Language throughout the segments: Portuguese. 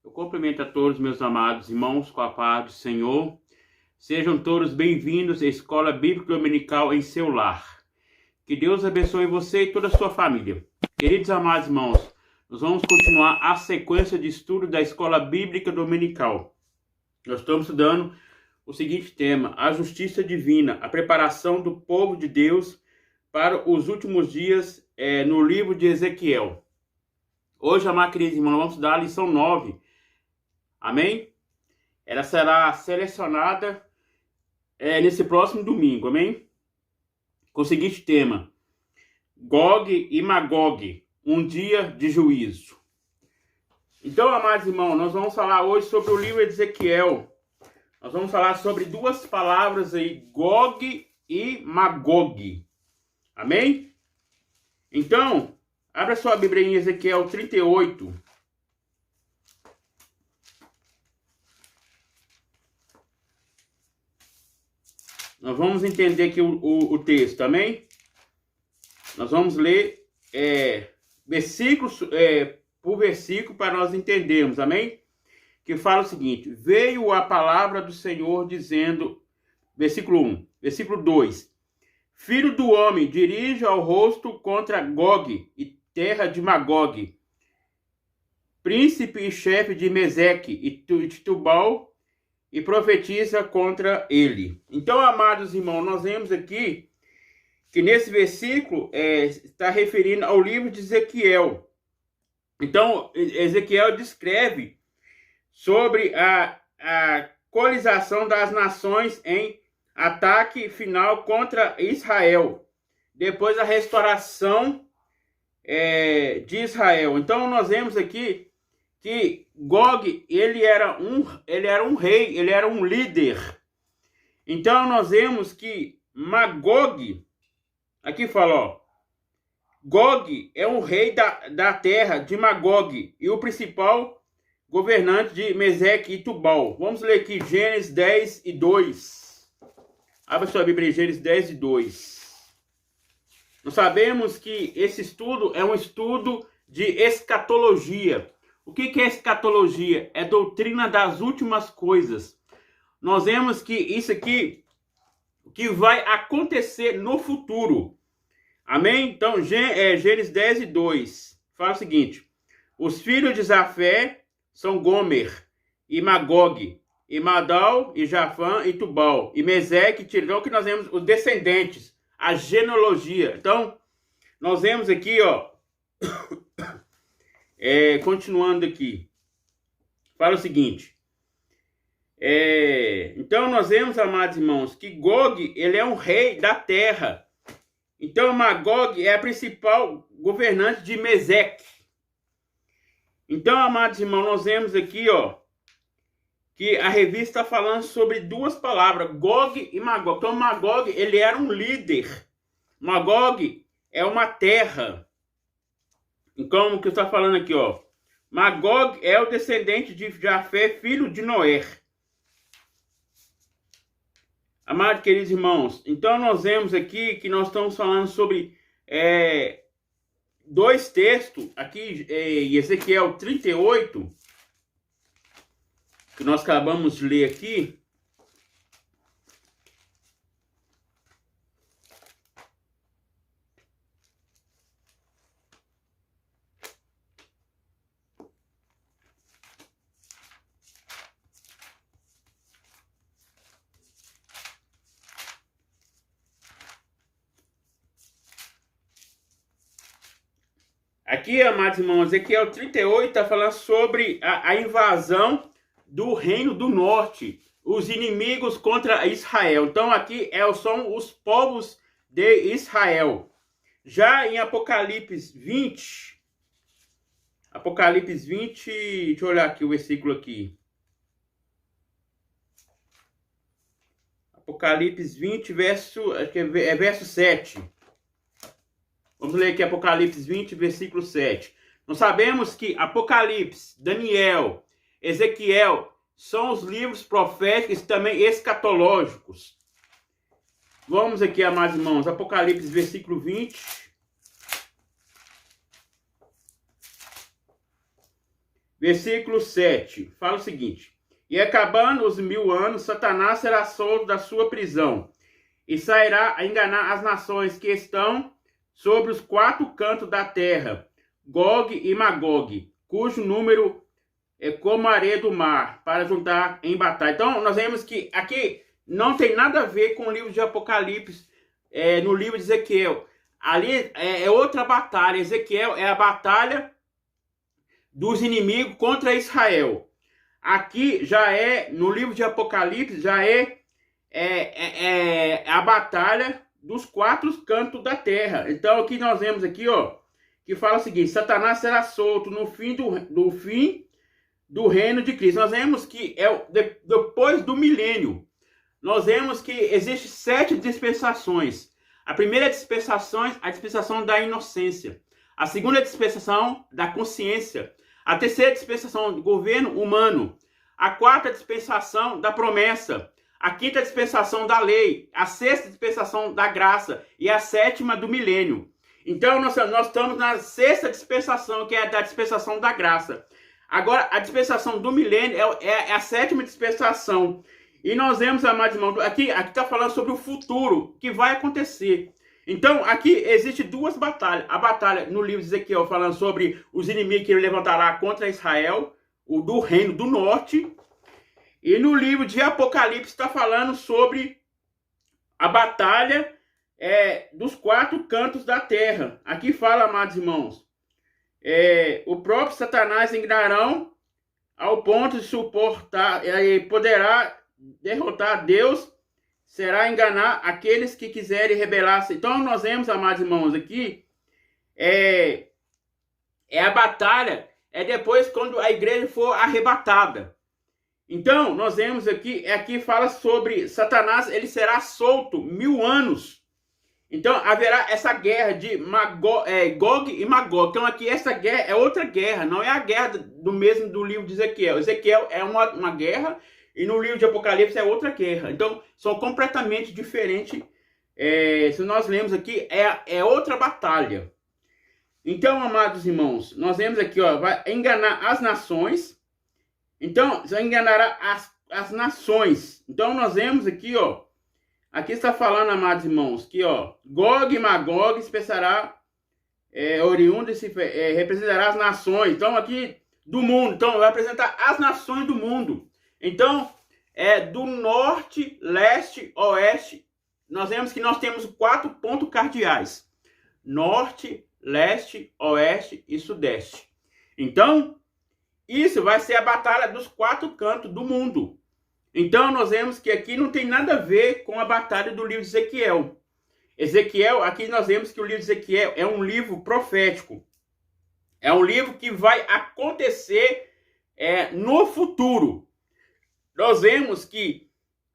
Eu cumprimento a todos meus amados irmãos com a paz do Senhor. Sejam todos bem-vindos à Escola Bíblica Dominical em seu lar. Que Deus abençoe você e toda a sua família. Queridos amados irmãos, nós vamos continuar a sequência de estudo da Escola Bíblica Dominical. Nós estamos estudando o seguinte tema: a justiça divina, a preparação do povo de Deus para os últimos dias no livro de Ezequiel. Hoje, amados queridos irmãos, vamos estudar a lição 9. Amém? Ela será selecionada nesse próximo domingo, amém? Com o seguinte tema: Gog e Magog, um dia de juízo. Então, amados irmãos, nós vamos falar hoje sobre o livro de Ezequiel. Nós vamos falar sobre duas palavras aí, Gog e Magog. Amém? Então, abra sua Bíblia em Ezequiel 38. Nós vamos entender aqui o texto, amém? Nós vamos ler versículo por versículo para nós entendermos, amém? Que fala o seguinte: veio a palavra do Senhor dizendo, versículo 1, versículo 2: Filho do homem, dirige ao rosto contra Gog e terra de Magog, príncipe e chefe de Meseque e Tubal, e profetiza contra ele. Então, amados irmãos, nós vemos aqui que nesse versículo está referindo ao livro de Ezequiel. Então, Ezequiel descreve sobre a coalização das nações em ataque final contra Israel, depois a restauração de Israel. Então, nós vemos aqui que Gog, ele era um rei, ele era um líder. Então, nós vemos que Magog, aqui fala, ó, Gog é um rei da terra de Magog e o principal governante de Meseque e Tubal. Vamos ler aqui Gênesis 10 e 2. Abra sua Bíblia, Gênesis 10 e 2. Nós sabemos que esse estudo é um estudo de escatologia. O que é escatologia? É doutrina das últimas coisas. Nós vemos que isso aqui que vai acontecer no futuro. Amém? Então, Gênesis 10 e 2 fala o seguinte: os filhos de Zafé são Gomer e Magog, e Madal, e Jafã, e Tubal, e Meseque, e Tirão, que nós vemos os descendentes, a genealogia. Então, nós vemos aqui, ó, continuando aqui, fala o seguinte, então nós vemos, amados irmãos, que Gog, ele é um rei da terra. Então Magog é a principal governante de Meseque. Então, amados irmãos, nós vemos aqui, ó, que a revista está falando sobre duas palavras, Gog e Magog. Então Magog, ele era um líder. Magog é uma terra. Então, o que está falando aqui, ó, Magog é o descendente de Jafé, filho de Noé. Amados queridos irmãos, então nós vemos aqui que nós estamos falando sobre dois textos, aqui em Ezequiel 38, que nós acabamos de ler aqui. Aqui, amados irmãos, Ezequiel 38 está falando sobre a invasão do reino do norte, os inimigos contra Israel. Então, aqui são os povos de Israel. Já em Apocalipse 20, deixa eu olhar aqui o versículo aqui. Apocalipse 20, verso 7. Vamos ler aqui Apocalipse 20, versículo 7. Nós sabemos que Apocalipse, Daniel, Ezequiel são os livros proféticos e também escatológicos. Vamos aqui, amados irmãos, Apocalipse, versículo 20. versículo 7, fala o seguinte: e acabando os 1000 anos, Satanás será solto da sua prisão e sairá a enganar as nações que estão sobre os 4 cantos da terra, Gog e Magog, cujo número é como a areia do mar, para juntar em batalha. Então, nós vemos que aqui não tem nada a ver com o livro de Apocalipse, no livro de Ezequiel. Ali é outra batalha. Ezequiel é a batalha dos inimigos contra Israel. Aqui já é, no livro de Apocalipse, já é a batalha dos 4 cantos da terra. Então, aqui nós vemos aqui, ó, que fala o seguinte: Satanás será solto no fim do reino de Cristo. Nós vemos que depois do milênio, nós vemos que existem 7 dispensações. A primeira dispensação é a dispensação da inocência. A segunda dispensação da consciência. A terceira dispensação do governo humano. A quarta dispensação da promessa. A quinta dispensação da lei. A sexta dispensação da graça. E a sétima do milênio. Então nós estamos na sexta dispensação, que é a dispensação da graça. Agora, a dispensação do milênio é a sétima dispensação. E nós vemos, amados irmãos, aqui está falando sobre o futuro que vai acontecer. Então, aqui existe 2 batalhas. A batalha no livro de Ezequiel, falando sobre os inimigos que ele levantará contra Israel, o do reino do norte. E no livro de Apocalipse está falando sobre a batalha dos 4 cantos da terra. Aqui fala, amados irmãos, o próprio Satanás enganarão ao ponto de suportar, poderá derrotar Deus, será enganar aqueles que quiserem rebelar-se. Então nós vemos, amados irmãos, aqui a batalha depois quando a igreja for arrebatada. Então nós vemos aqui fala sobre Satanás, ele será solto 1000 anos. Então haverá essa guerra de Gog e Magog. Então aqui essa guerra é outra guerra, não é a guerra do mesmo do livro de Ezequiel. Ezequiel é uma guerra e no livro de Apocalipse é outra guerra. Então são completamente diferentes. Se nós lemos aqui, é outra batalha. Então, amados irmãos, nós vemos aqui, ó, vai enganar as nações. Então, já enganará as nações. Então nós vemos aqui, ó, aqui está falando, amados irmãos, que ó, Gog e Magog expressará oriundo e representará as nações. Então aqui do mundo, então vai apresentar as nações do mundo. Então do norte, leste, oeste, nós vemos que nós temos 4 pontos cardeais: norte, leste, oeste e sudeste. Então isso vai ser a batalha dos 4 cantos do mundo. Então, nós vemos que aqui não tem nada a ver com a batalha do livro de Ezequiel. Ezequiel, aqui nós vemos que o livro de Ezequiel é um livro profético. É um livro que vai acontecer no futuro. Nós vemos que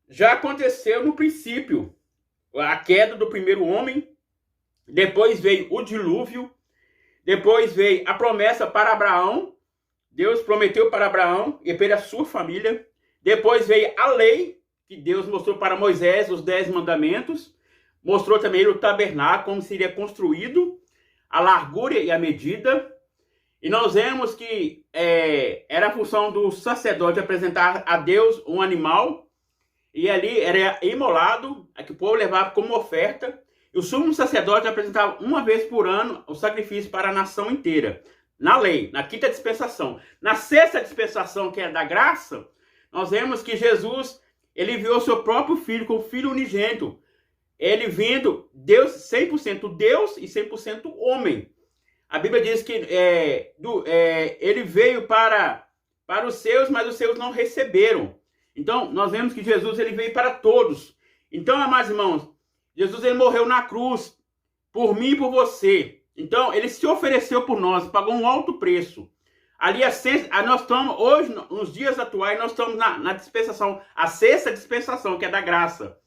já aconteceu no princípio a queda do primeiro homem, depois veio o dilúvio, depois veio a promessa para Abraão. Deus prometeu para Abraão e para a sua família. Depois veio a lei, que Deus mostrou para Moisés, os 10 mandamentos. Mostrou também o tabernáculo, como seria construído, a largura e a medida. E nós vemos que era a função do sacerdote apresentar a Deus um animal. E ali era imolado, que o povo levava como oferta. E o sumo sacerdote apresentava uma vez por ano o sacrifício para a nação inteira. Na lei, na quinta dispensação. Na sexta dispensação, que é da graça, nós vemos que Jesus, ele enviou seu próprio filho como filho unigênito. Ele vindo, Deus, 100% Deus e 100% homem. A Bíblia diz que ele veio para os seus, mas os seus não receberam. Então, nós vemos que Jesus, ele veio para todos. Então, amados irmãos, Jesus, ele morreu na cruz por mim e por você. Então, ele se ofereceu por nós, pagou um alto preço. Ali, nós estamos, hoje, nos dias atuais, nós estamos na dispensação, a sexta dispensação, que é da graça.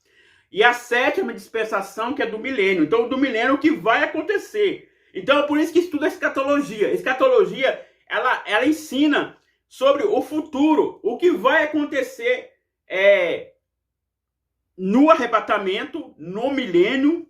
E a sétima dispensação, que é do milênio. Então, do milênio, o que vai acontecer. Então, é por isso que estuda a escatologia. A escatologia, ela ensina sobre o futuro, o que vai acontecer no arrebatamento, no milênio.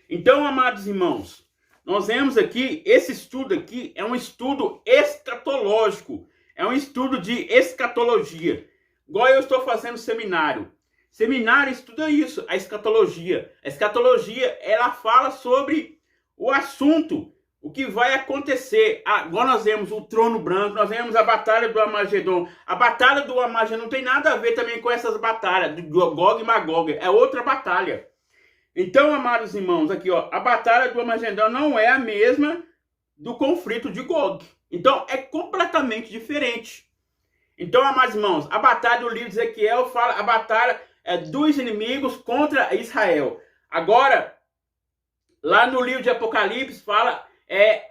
Então, amados irmãos, nós vemos aqui, esse estudo aqui é um estudo escatológico, é um estudo de escatologia. Igual eu estou fazendo seminário. Seminário estuda isso, a escatologia. A escatologia, ela fala sobre o assunto, o que vai acontecer. Agora nós vemos o trono branco, nós vemos a batalha do Armagedon. A batalha do Armagedon não tem nada a ver também com essas batalhas, de Gog e Magog, é outra batalha. Então, amados irmãos, aqui ó, a batalha do Armagedon não é a mesma do conflito de Gog. Então, é completamente diferente. Então, amados irmãos, a batalha do livro de Ezequiel fala a batalha dos inimigos contra Israel. Agora, lá no livro de Apocalipse fala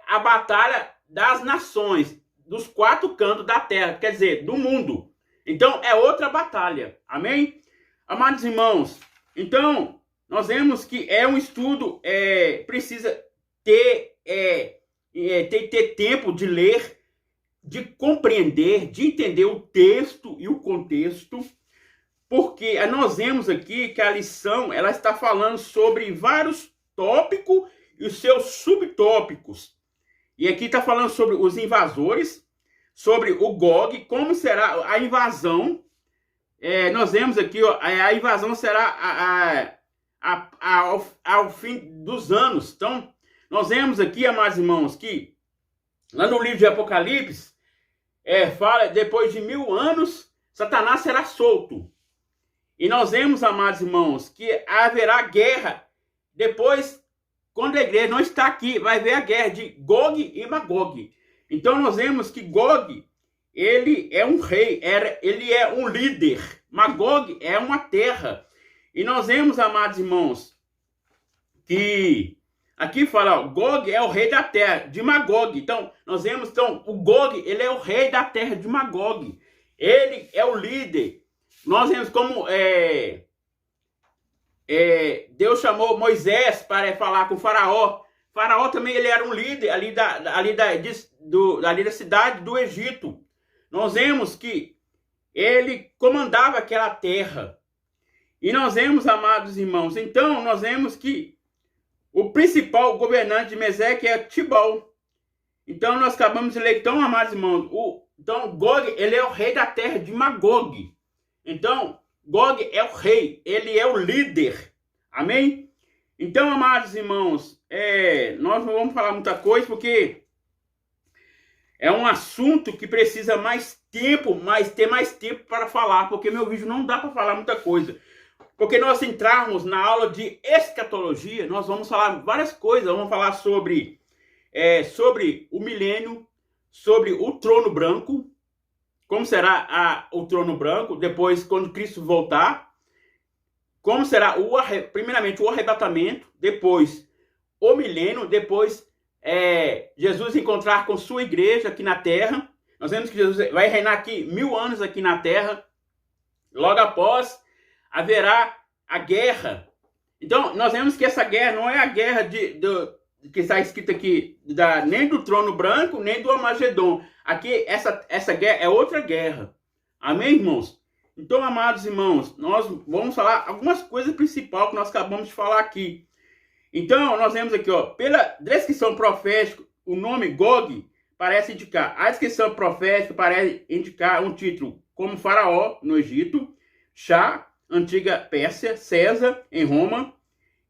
a batalha das nações, dos 4 cantos da terra, quer dizer, do mundo. Então, é outra batalha. Amém? Amados irmãos, então, nós vemos que é um estudo, precisa ter tempo de ler, de compreender, de entender o texto e o contexto, porque nós vemos aqui que a lição ela está falando sobre vários tópicos e os seus subtópicos. E aqui está falando sobre os invasores, sobre o Gog, como será a invasão. Nós vemos aqui, ó, a invasão será ao fim dos anos. Então, nós vemos aqui, amados irmãos, que lá no livro de Apocalipse, fala, depois de 1000 anos, Satanás será solto. E nós vemos, amados irmãos, que haverá guerra. Depois, quando a igreja não está aqui, vai haver a guerra de Gog e Magog. Então, nós vemos que Gog, ele é um rei, ele é um líder. Magog é uma terra. E nós vemos, amados irmãos, que aqui fala, ó, Gog é o rei da terra, de Magog. Então, nós vemos, então, o Gog, ele é o rei da terra de Magog. Ele é o líder. Nós vemos como Deus chamou Moisés para falar com o Faraó. Faraó também ele era um líder ali da cidade do Egito. Nós vemos que ele comandava aquela terra. E nós vemos, amados irmãos, então nós vemos que o principal governante de Meseque é Tibal. Então nós acabamos de ler, então, amados irmãos, então Gog, ele é o rei da terra de Magog. Então, Gog é o rei, ele é o líder. Amém? Então, amados irmãos, nós não vamos falar muita coisa, porque é um assunto que precisa mais tempo, ter mais tempo para falar, porque meu vídeo não dá para falar muita coisa. Porque nós entrarmos na aula de escatologia, nós vamos falar várias coisas. Vamos falar sobre o milênio, sobre o trono branco, como será o trono branco, depois quando Cristo voltar, como será primeiramente o arrebatamento, depois o milênio, depois Jesus encontrar com sua igreja aqui na terra. Nós vemos que Jesus vai reinar aqui 1000 anos aqui na terra. Logo após haverá a guerra. Então, nós vemos que essa guerra não é a guerra que está escrita aqui, nem do trono branco, nem do Armagedon. Aqui, essa guerra é outra guerra. Amém, irmãos? Então, amados irmãos, nós vamos falar algumas coisas principais que nós acabamos de falar aqui. Então, nós vemos aqui, ó, pela descrição profética, o nome Gog parece indicar. A descrição profética parece indicar um título como Faraó no Egito, Chá, antiga Pérsia, César em Roma,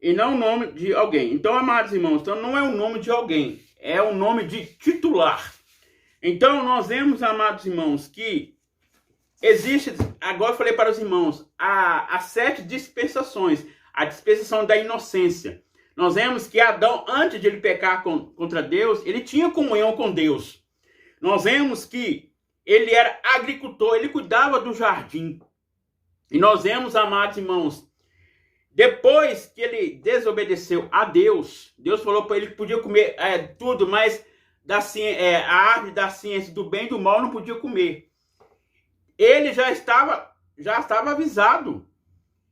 e não o nome de alguém. Então, amados irmãos, então não é o nome de alguém, é o nome de titular. Então, nós vemos, amados irmãos, que existe, agora eu falei para os irmãos, as 7 dispensações, a dispensação da inocência. Nós vemos que Adão, antes de ele pecar contra Deus, ele tinha comunhão com Deus. Nós vemos que ele era agricultor, ele cuidava do jardim. E nós vemos, amados irmãos, depois que ele desobedeceu a Deus, Deus falou para ele que podia comer tudo, mas a árvore da ciência do bem e do mal não podia comer. Ele já estava avisado.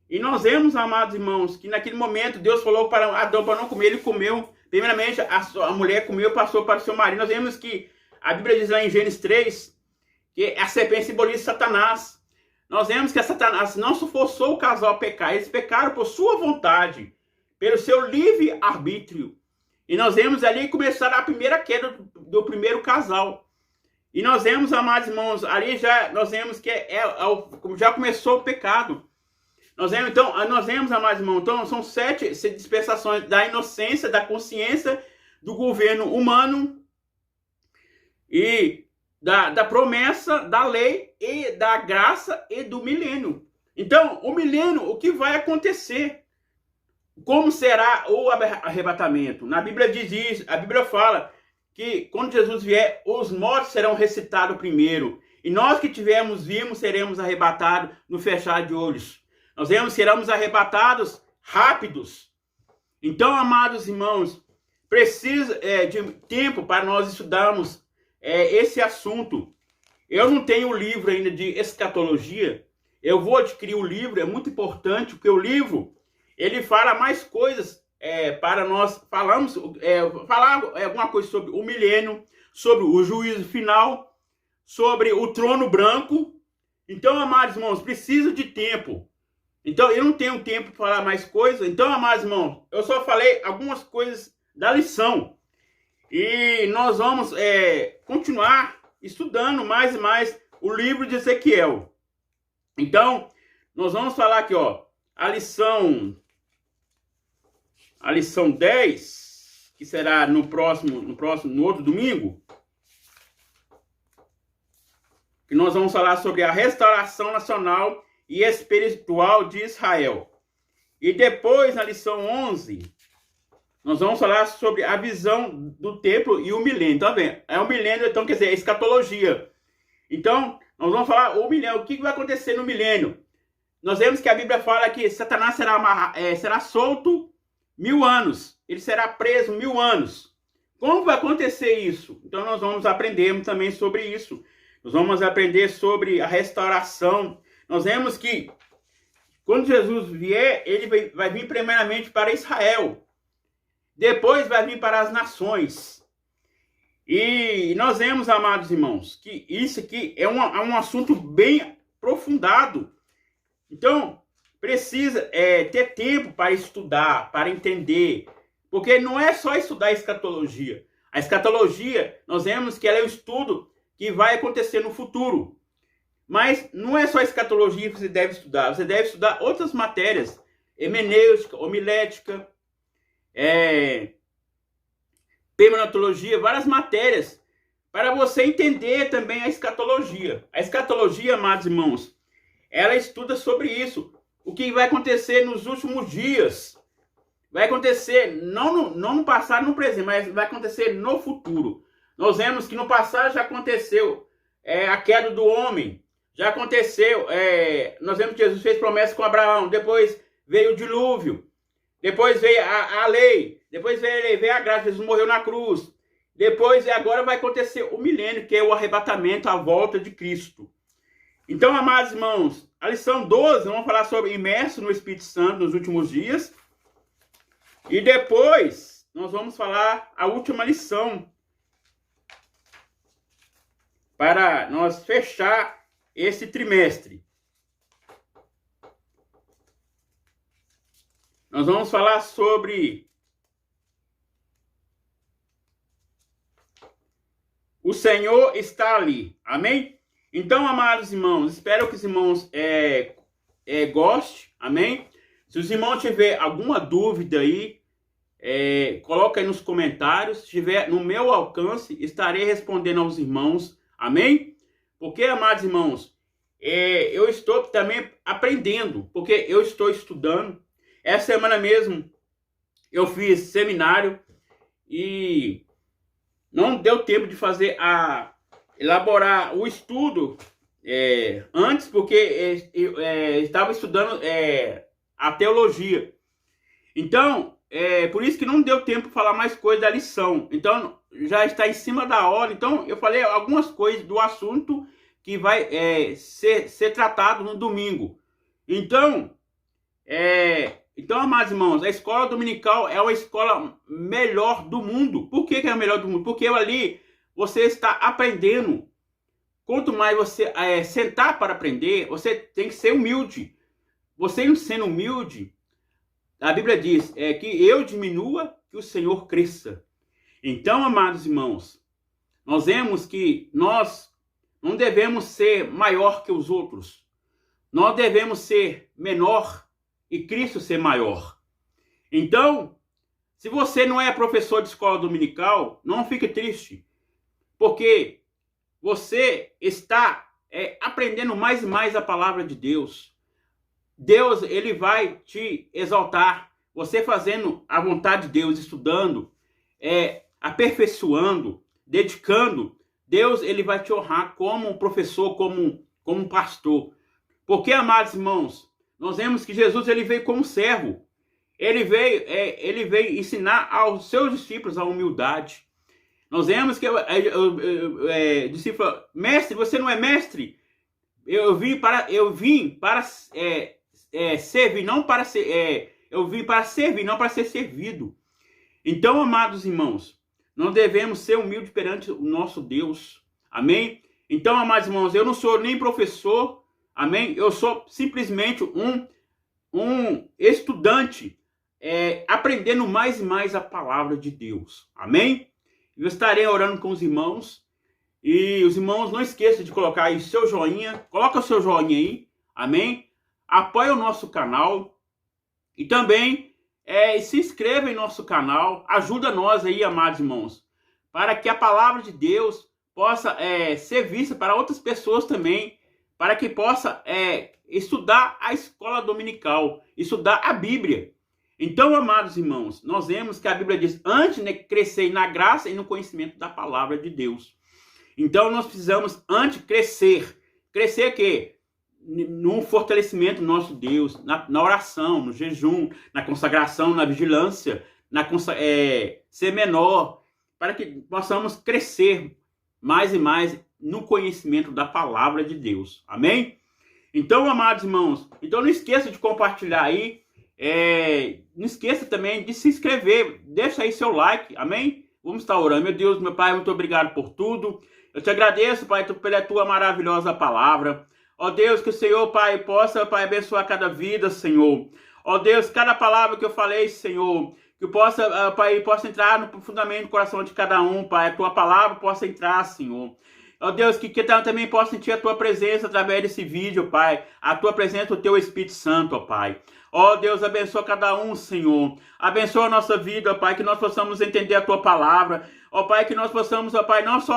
E nós vemos, amados irmãos, que naquele momento Deus falou para Adão para não comer, ele comeu. Primeiramente, a mulher comeu, passou para o seu marido. Nós vemos que a Bíblia diz lá em Gênesis 3, que a serpente simboliza Satanás. Nós vemos que Satanás não se forçou o casal a pecar, eles pecaram por sua vontade, pelo seu livre-arbítrio. E nós vemos ali começar a primeira queda do primeiro casal. E nós vemos, amados irmãos, ali nós vemos que já começou o pecado. Nós vemos, amados irmãos, então são 7 dispensações da inocência, da consciência, do governo humano e da promessa, da lei e da graça e do milênio. Então, o milênio, o que vai acontecer? Como será o arrebatamento? Na Bíblia diz isso, a Bíblia fala que quando Jesus vier, os mortos serão ressuscitados primeiro. E nós que tivermos vivos seremos arrebatados no fechar de olhos. Nós seremos arrebatados rápidos. Então, amados irmãos, precisa de tempo para nós estudarmos esse assunto. Eu não tenho o livro ainda de escatologia. Eu vou adquirir o livro, é muito importante, porque o livro ele fala mais coisas para nós falar alguma coisa sobre o milênio, sobre o juízo final, sobre o trono branco. Então, amados irmãos, precisa de tempo. Então, eu não tenho tempo para falar mais coisas. Então, amados irmãos, eu só falei algumas coisas da lição. E nós vamos continuar estudando mais e mais o livro de Ezequiel. Então, nós vamos falar aqui, ó, a lição 10, que será no outro domingo, que nós vamos falar sobre a restauração nacional e espiritual de Israel. E depois, na lição 11, nós vamos falar sobre a visão do templo e o milênio. Tá vendo? É o milênio, então, quer dizer, a escatologia. Então, nós vamos falar o milênio. O que vai acontecer no milênio? Nós vemos que a Bíblia fala que Satanás será solto 1000 anos. Ele será preso 1000 anos. Como vai acontecer isso? Então, nós vamos aprender também sobre isso. Nós vamos aprender sobre a restauração. Nós vemos que quando Jesus vier, ele vai vir primeiramente para Israel. Depois vai vir para as nações. E nós vemos, amados irmãos, que isso aqui é um assunto bem aprofundado. Então, precisa ter tempo para estudar, para entender. Porque não é só estudar a escatologia. A escatologia, nós vemos que ela é um estudo que vai acontecer no futuro. Mas não é só a escatologia que você deve estudar. Você deve estudar outras matérias. Hermenêutica, homilética, permanentologia, várias matérias. Para você entender também a escatologia. A escatologia, amados irmãos, ela estuda sobre isso. O que vai acontecer nos últimos dias. Vai acontecer não no passado, no presente, mas vai acontecer no futuro. Nós vemos que no passado já aconteceu a queda do homem. Já aconteceu, nós vemos que Jesus fez promessa com Abraão. Depois veio o dilúvio. Depois veio a lei. Depois veio a graça. Jesus morreu na cruz. Depois, agora vai acontecer o milênio, que é o arrebatamento, a volta de Cristo. Então, amados irmãos, a lição 12, vamos falar sobre imerso no Espírito Santo nos últimos dias. E depois, nós vamos falar a última lição, para nós fechar esse trimestre. Nós vamos falar sobre o Senhor está ali. Amém? Então, amados irmãos, espero que os irmãos gostem. Amém? Se os irmãos tiverem alguma dúvida aí, coloca aí nos comentários. Se tiver no meu alcance, estarei respondendo aos irmãos. Amém? Porque, amados irmãos, eu estou também aprendendo, porque eu estou estudando. Essa semana mesmo eu fiz seminário e não deu tempo de elaborar o estudo antes, porque eu estava estudando a teologia. Então, por isso que não deu tempo de falar mais coisas da lição. Então, já está em cima da hora. Então, eu falei algumas coisas do assunto que vai ser tratado no domingo. Então, amados irmãos, a escola dominical é a escola melhor do mundo. Por que é a melhor do mundo? Porque ali você está aprendendo. Quanto mais você sentar para aprender, você tem que ser humilde. Você sendo humilde, a Bíblia diz que eu diminua que o Senhor cresça. Então, amados irmãos, nós vemos que nós não devemos ser maior que os outros. Nós devemos ser menor e Cristo ser maior. Então, se você não é professor de escola dominical, não fique triste, porque você está aprendendo mais e mais a palavra de Deus. Deus, ele vai te exaltar. Você fazendo a vontade de Deus, estudando, aperfeiçoando, dedicando, Deus, ele vai te honrar como um professor, como um pastor. Porque, amados irmãos, nós vemos que Jesus, ele veio como servo. Ele veio ensinar aos seus discípulos a humildade. Nós vemos que o discípulo, mestre, você não é mestre? Eu vim para servir, não para ser, eu vim para servir, não para ser servido. Então, amados irmãos, nós devemos ser humildes perante o nosso Deus. Amém? Então, amados irmãos, eu não sou nem professor, amém? Eu sou simplesmente um estudante, aprendendo mais e mais a palavra de Deus. Amém? Eu estarei orando com os irmãos. E os irmãos, não esqueçam de colocar aí seu joinha. Coloca o seu joinha aí. Amém? Apoie o nosso canal. E também se inscreva em nosso canal. Ajuda nós aí, amados irmãos. Para que a palavra de Deus possa ser vista para outras pessoas também. Para que possa estudar a escola dominical. Estudar a Bíblia. Então, amados irmãos, nós vemos que a Bíblia diz, antes de crescer na graça e no conhecimento da palavra de Deus. Então, nós precisamos antes crescer. Crescer o quê? No fortalecimento do nosso Deus, na oração, no jejum, na consagração, na vigilância, ser menor, para que possamos crescer mais e mais no conhecimento da palavra de Deus. Amém? Então, amados irmãos, não esqueça de compartilhar aí. Não esqueça também de se inscrever, deixa aí seu like, amém? Vamos estar orando. Meu Deus, meu Pai, muito obrigado por tudo. Eu te agradeço, Pai, pela tua maravilhosa palavra. Ó Deus, que o Senhor, Pai, possa, Pai, abençoar cada vida, Senhor. Ó Deus, cada palavra que eu falei, Senhor, que possa, Pai, possa entrar profundamente no coração de cada um, Pai. A tua palavra possa entrar, Senhor. Ó Deus, que também possa sentir a tua presença através desse vídeo, Pai. A tua presença, o teu Espírito Santo, ó Pai. Ó Deus, abençoa cada um, Senhor. Abençoa a nossa vida, ó Pai, que nós possamos entender a tua palavra. Ó Pai, que nós possamos, ó Pai, não só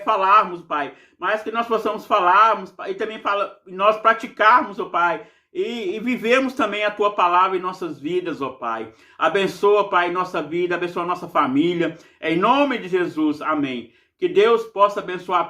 falarmos, Pai, mas que nós possamos falarmos, Pai, e também nós praticarmos, ó Pai, e vivemos também a tua palavra em nossas vidas, ó Pai. Abençoa, Pai, nossa vida, abençoa a nossa família. Em nome de Jesus, amém. Que Deus possa abençoar